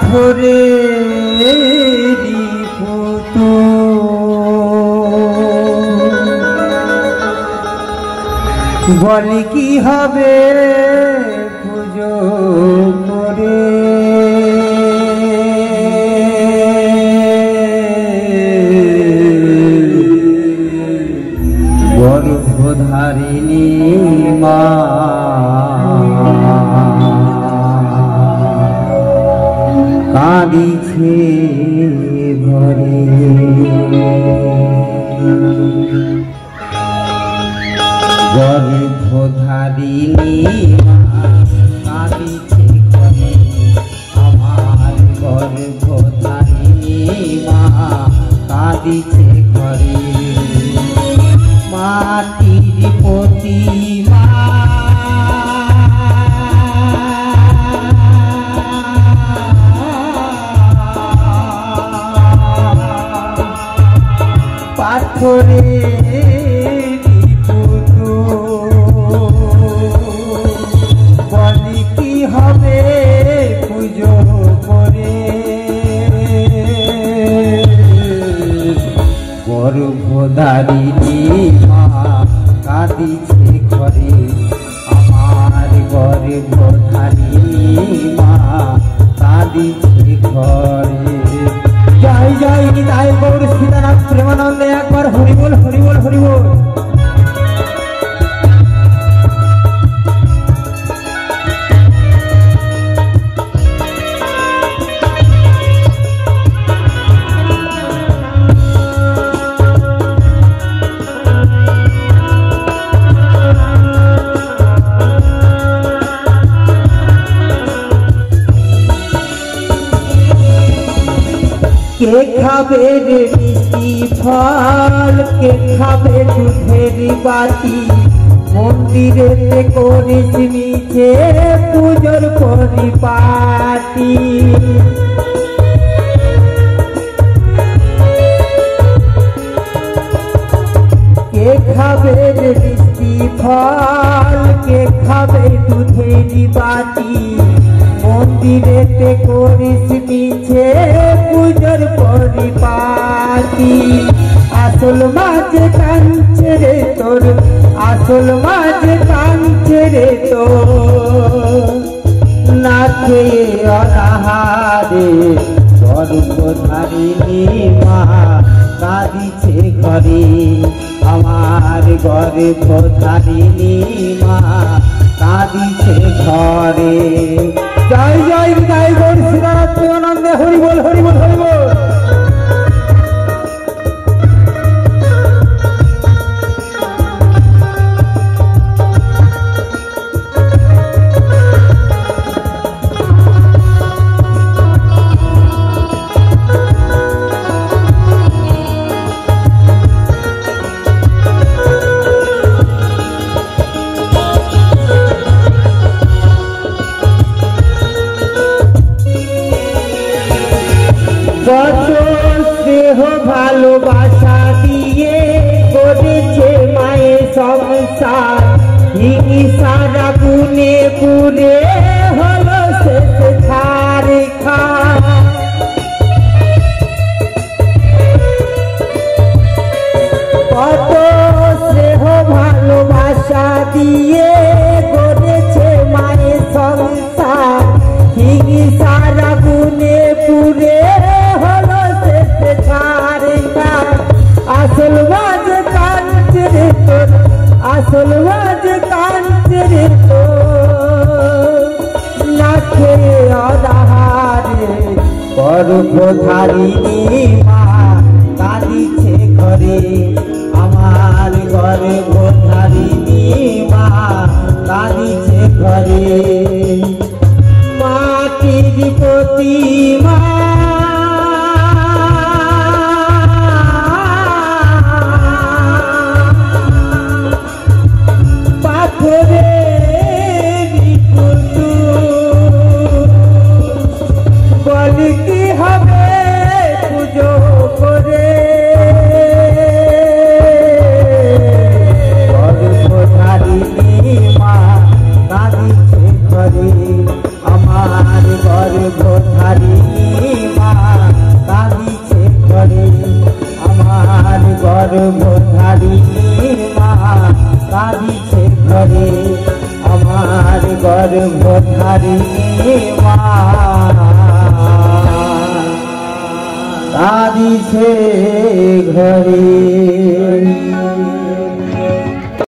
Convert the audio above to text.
পাথরেরই পুতুল বলি কি হবে পুজো করে গর্ভধারিণী মা কাঁদিছে ঘরে গর্ভধারিণী মা কাঁদিছে ঘরে আমার গর্ভধারিণী মা কাঁদিছে ঘরে মাটির প্রতিমা পাথরেরই পুতুল বলি কি হবে পুজো করে গর্ভধারিণী মা কাঁদিছে ঘরে আমার গর্ভধারিণী মা কাঁদিছে ঘরে জয় জয় নিতাই গৌর সীতানাথ প্রেমানন্দে একবার হরিবোল হরিবোল হরিবোল কে খাবে রে মিষ্টি ফল কে খাবে দুধের বাটি মন্দিরেতে করিস মিছে পুজোর পরিপাটি কে খাবে রে মিষ্টি ফল কে খাবে দুধের বাটি মন্দিরেতে করিস মিছে পুজোর পরিপাটি আসল মাঝে কাঁদছে রে তোর আসল মাঝে কাঁদছে রে তোর না খেয়ে অনাহারে গর্ভধারিণী মা কাঁদিছে ঘরে আমার গর্ভধারিণী মা কাঁদিছে ঘরে জয় জয় জয় গৌর সীতানাথ প্রেমানন্দে হরিবোল হরিবোল হরিবোল কত স্নেহ ভালোবাসা দিয়ে করেছে মায়ের সংসার হিংসার আগুনে পুড়ে হলো শেষ ছাড় কত স্নেহ ভালোবাসা দিয়ে করেছে মায়ের সংসার হিংসার আগুনে পুড়ে আসল মাঝ কাঁদছে রে তোর আসল মাঝ কাঁদছে রে তোর না খেয়ে অনাহারে গর্ভধারিণী মা কাঁদিছে ঘরে আমার গর্ভধারিণী মা কাঁদিছে ঘরে মাটির প্রতিমা বলি কি হবে পুজো করে গর্ভধারিণী মা কাঁদিছে ঘরে আমার গর্ভধারিণী গর্ভধারিণী মা কাঁদিছে ঘরে, আমার গর্ভধারিণী মা কাঁদিছে ঘরে।